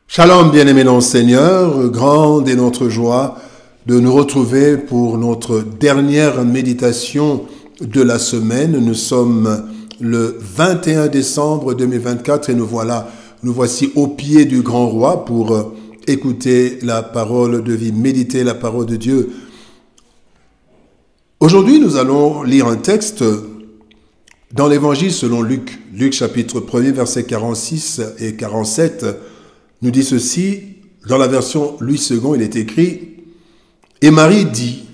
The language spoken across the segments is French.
Shalom, bien-aimés dans le Seigneur, grande est notre joie de nous retrouver pour notre dernière méditation de la semaine. Nous sommes le 21 décembre 2024 et nous voici au pied du grand roi pour écouter la parole de vie, méditer la parole de Dieu. Aujourd'hui, nous allons lire un texte dans l'évangile selon Luc. Luc chapitre 1er, versets 46 et 47. Nous dit ceci, dans la version Louis II, il est écrit « Et Marie dit,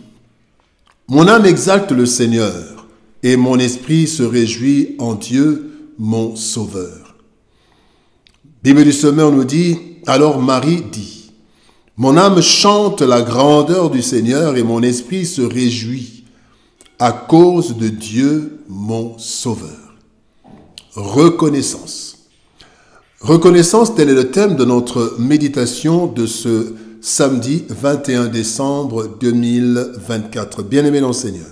mon âme exalte le Seigneur, et mon esprit se réjouit en Dieu, mon Sauveur. » Bible du Semeur nous dit « Alors Marie dit, mon âme chante la grandeur du Seigneur, et mon esprit se réjouit à cause de Dieu, mon Sauveur. » Reconnaissance. Reconnaissance, tel est le thème de notre méditation de ce samedi 21 décembre 2024. Bien-aimés dans le Seigneur,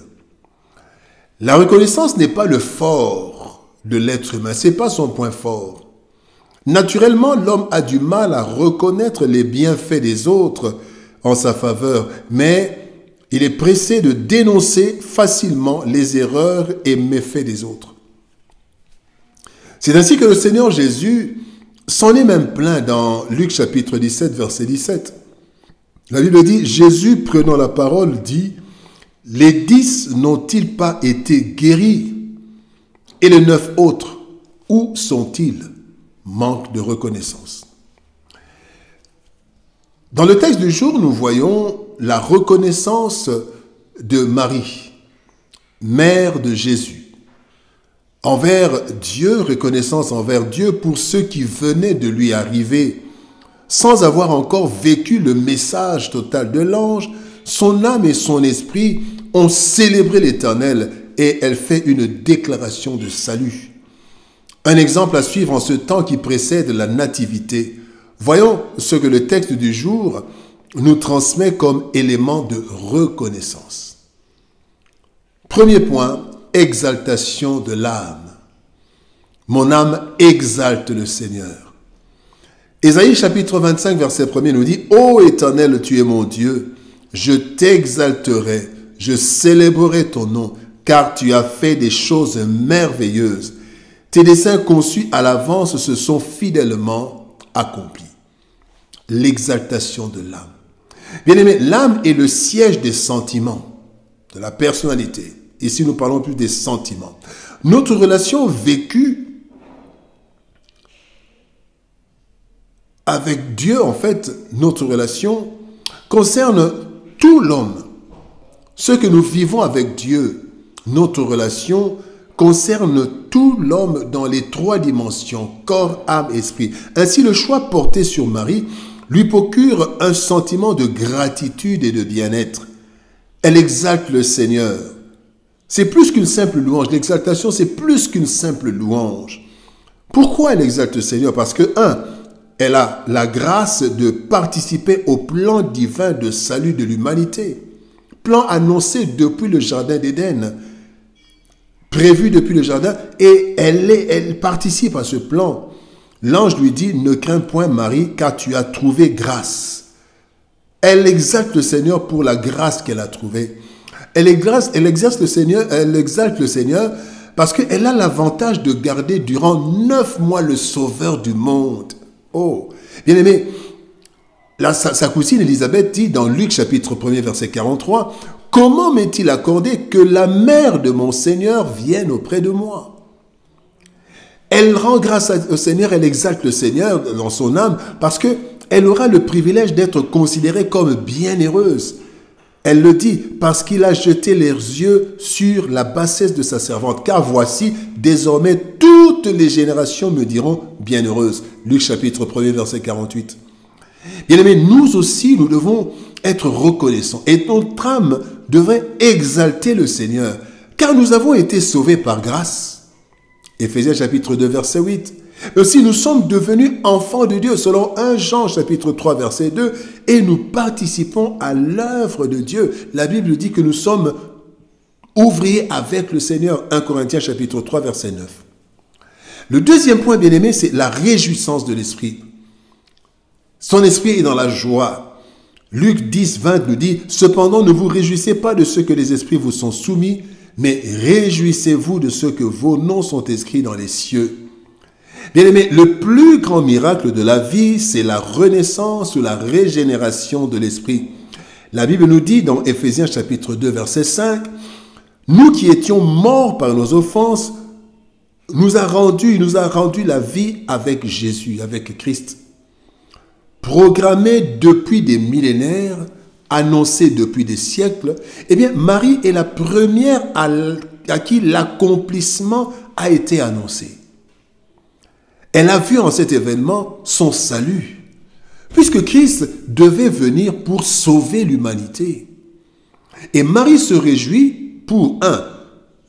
la reconnaissance n'est pas le fort de l'être humain, ce n'est pas son point fort. Naturellement, l'homme a du mal à reconnaître les bienfaits des autres en sa faveur, mais il est pressé de dénoncer facilement les erreurs et méfaits des autres. C'est ainsi que le Seigneur Jésus s'en est même plaint dans Luc chapitre 17, verset 17. La Bible dit, Jésus prenant la parole dit, « Les 10 n'ont-ils pas été guéris? Et les 9 autres, où sont-ils » Manque de reconnaissance. Dans le texte du jour, nous voyons la reconnaissance de Marie, mère de Jésus. Envers Dieu, reconnaissance envers Dieu pour ceux qui venaient de lui arriver. Sans avoir encore vécu le message total de l'ange, son âme et son esprit ont célébré l'Éternel et elle fait une déclaration de salut. Un exemple à suivre en ce temps qui précède la nativité. Voyons ce que le texte du jour nous transmet comme élément de reconnaissance. Premier point, exaltation de l'âme. Mon âme exalte le Seigneur. Ésaïe chapitre 25 verset 1er nous dit « Ô Éternel, tu es mon Dieu, je t'exalterai, je célébrerai ton nom, car tu as fait des choses merveilleuses. Tes desseins conçus à l'avance se sont fidèlement accomplis. » L'exaltation de l'âme. Bien-aimé, l'âme est le siège des sentiments, de la personnalité. Ici, nous parlons plus des sentiments. Notre relation vécue avec Dieu, en fait, notre relation concerne tout l'homme. Ce que nous vivons avec Dieu, notre relation concerne tout l'homme dans les 3 dimensions, corps, âme, esprit. Ainsi, le choix porté sur Marie lui procure un sentiment de gratitude et de bien-être. Elle exalte le Seigneur. C'est plus qu'une simple louange. L'exaltation, c'est plus qu'une simple louange. Pourquoi elle exalte le Seigneur? Parce que, elle a la grâce de participer au plan divin de salut de l'humanité. Plan annoncé depuis le jardin d'Éden, prévu depuis le jardin, et elle participe à ce plan. L'ange lui dit, ne crains point Marie, car tu as trouvé grâce. Elle exalte le Seigneur pour la grâce qu'elle a trouvée. Elle exalte le Seigneur parce qu'elle a l'avantage de garder durant 9 mois le Sauveur du monde. Oh, bien aimé, sa cousine Élisabeth dit dans Luc chapitre 1er verset 43, « Comment m'est-il accordé que la mère de mon Seigneur vienne auprès de moi ?» Elle rend grâce au Seigneur, elle exalte le Seigneur dans son âme parce qu'elle aura le privilège d'être considérée comme bienheureuse. Elle le dit, parce qu'il a jeté les yeux sur la bassesse de sa servante. Car voici, désormais, toutes les générations me diront bienheureuse. Luc chapitre 1er, verset 48. Bien-aimés, nous aussi, nous devons être reconnaissants. Et notre âme devrait exalter le Seigneur. Car nous avons été sauvés par grâce. Éphésiens chapitre 2, verset 8. Aussi, nous sommes devenus enfants de Dieu, selon 1 Jean chapitre 3, verset 2, et nous participons à l'œuvre de Dieu. La Bible dit que nous sommes ouvriers avec le Seigneur, 1 Corinthiens chapitre 3, verset 9. Le deuxième point, bien-aimé, c'est la réjouissance de l'esprit. Son esprit est dans la joie. Luc 10, 20 nous dit, « Cependant, ne vous réjouissez pas de ce que les esprits vous sont soumis, mais réjouissez-vous de ce que vos noms sont inscrits dans les cieux. » Bien-aimés, le plus grand miracle de la vie, c'est la renaissance ou la régénération de l'esprit. La Bible nous dit dans Éphésiens chapitre 2, verset 5, « Nous qui étions morts par nos offenses, il nous a rendu la vie avec Jésus, avec Christ. Programmé depuis des millénaires, annoncé depuis des siècles, eh bien, Marie est la première à qui l'accomplissement a été annoncé. Elle a vu en cet événement son salut, puisque Christ devait venir pour sauver l'humanité. Et Marie se réjouit pour,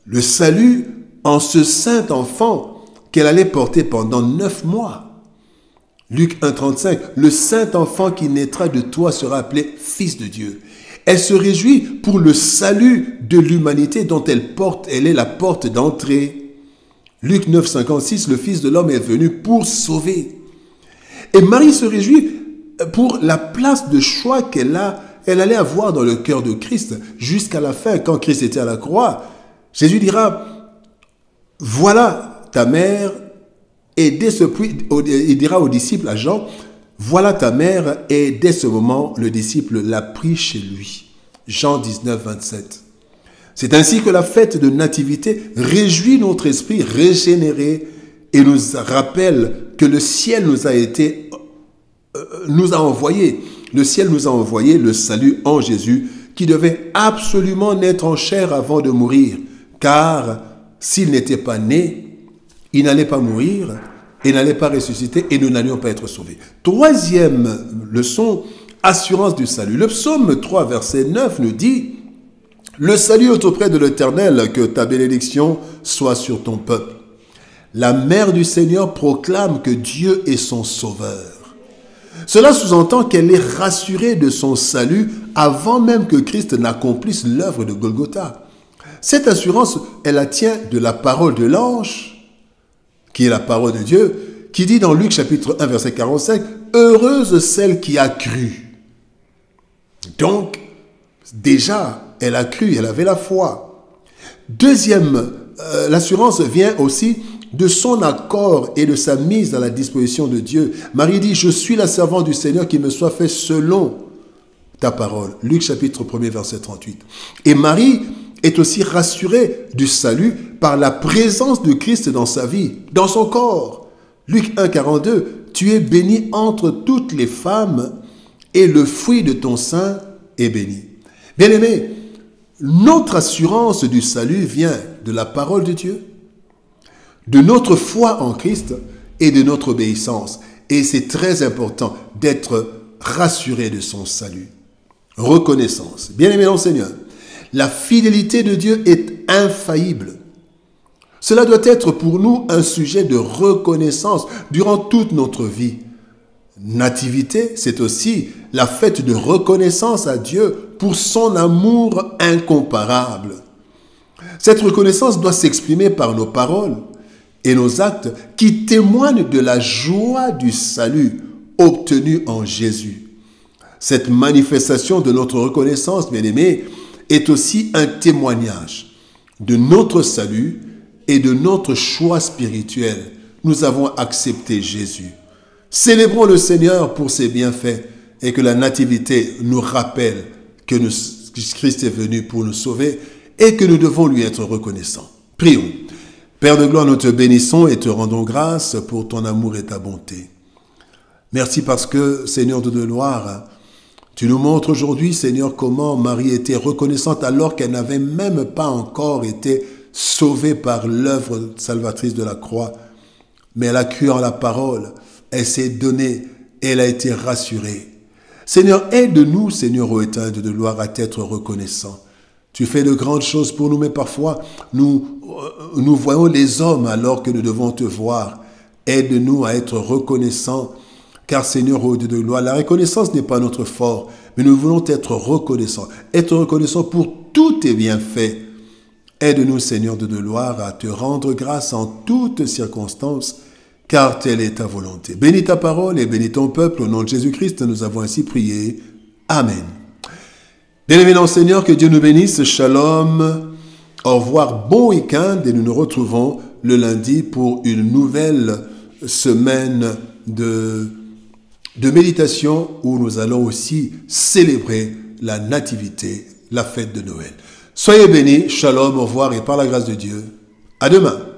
le salut en ce saint enfant qu'elle allait porter pendant 9 mois. Luc 1, 35, le saint enfant qui naîtra de toi sera appelé Fils de Dieu. Elle se réjouit pour le salut de l'humanité dont elle est la porte d'entrée. Luc 9, 56, le Fils de l'homme est venu pour sauver. Et Marie se réjouit pour la place de choix qu'elle allait avoir dans le cœur de Christ jusqu'à la fin, quand Christ était à la croix. Jésus dira, voilà ta mère, et dès ce point, il dira aux disciples, à Jean, voilà ta mère, et dès ce moment, le disciple l'a pris chez lui. Jean 19, 27. C'est ainsi que la fête de nativité réjouit notre esprit régénéré et nous rappelle que le ciel nous a envoyé le salut en Jésus qui devait absolument naître en chair avant de mourir, car s'il n'était pas né, il n'allait pas mourir, il n'allait pas ressusciter et nous n'allions pas être sauvés. Troisième leçon, assurance du salut. Le psaume 3, verset 9 nous dit, « Le salut est auprès de l'Éternel, que ta bénédiction soit sur ton peuple. » La mère du Seigneur proclame que Dieu est son sauveur. Cela sous-entend qu'elle est rassurée de son salut avant même que Christ n'accomplisse l'œuvre de Golgotha. Cette assurance, elle la tient de la parole de l'ange, qui est la parole de Dieu, qui dit dans Luc chapitre 1, verset 45, « Heureuse celle qui a cru. » Donc, déjà, elle a cru, elle avait la foi. Deuxième, l'assurance vient aussi de son accord et de sa mise à la disposition de Dieu. Marie dit, « Je suis la servante du Seigneur, qui me soit fait selon ta parole. » Luc chapitre 1, verset 38. Et Marie est aussi rassurée du salut par la présence de Christ dans sa vie, dans son corps. Luc 1, 42, « Tu es bénie entre toutes les femmes, et le fruit de ton sein est béni. » Bien-aimés, notre assurance du salut vient de la parole de Dieu, de notre foi en Christ et de notre obéissance. Et c'est très important d'être rassuré de son salut. Reconnaissance. Bien-aimés dans le Seigneur, la fidélité de Dieu est infaillible. Cela doit être pour nous un sujet de reconnaissance durant toute notre vie. Nativité, c'est aussi la fête de reconnaissance à Dieu pour son amour incomparable. Cette reconnaissance doit s'exprimer par nos paroles et nos actes qui témoignent de la joie du salut obtenu en Jésus. Cette manifestation de notre reconnaissance, bien-aimés, est aussi un témoignage de notre salut et de notre choix spirituel. Nous avons accepté Jésus. Célébrons le Seigneur pour ses bienfaits et que la nativité nous rappelle que Christ est venu pour nous sauver et que nous devons lui être reconnaissants. Prions. Père de gloire, nous te bénissons et te rendons grâce pour ton amour et ta bonté. Merci parce que, Seigneur de gloire, tu nous montres aujourd'hui, Seigneur, comment Marie était reconnaissante alors qu'elle n'avait même pas encore été sauvée par l'œuvre salvatrice de la croix. Mais elle a cru en la parole, elle s'est donnée et elle a été rassurée. Seigneur, aide-nous, Seigneur, ô éternel de gloire, à t'être reconnaissants. Tu fais de grandes choses pour nous, mais parfois, nous voyons les hommes alors que nous devons te voir. Aide-nous à être reconnaissants, car Seigneur, ô Dieu de gloire, la reconnaissance n'est pas notre fort, mais nous voulons être reconnaissants pour tous tes bienfaits. Aide-nous, Seigneur de gloire, à te rendre grâce en toutes circonstances, car telle est ta volonté. Bénis ta parole et bénis ton peuple. Au nom de Jésus-Christ, nous avons ainsi prié. Amen. Bien-aimés dans le Seigneur, que Dieu nous bénisse. Shalom. Au revoir, bon week-end et nous nous retrouvons le lundi pour une nouvelle semaine de méditation où nous allons aussi célébrer la nativité, la fête de Noël. Soyez bénis, shalom, au revoir et par la grâce de Dieu, à demain.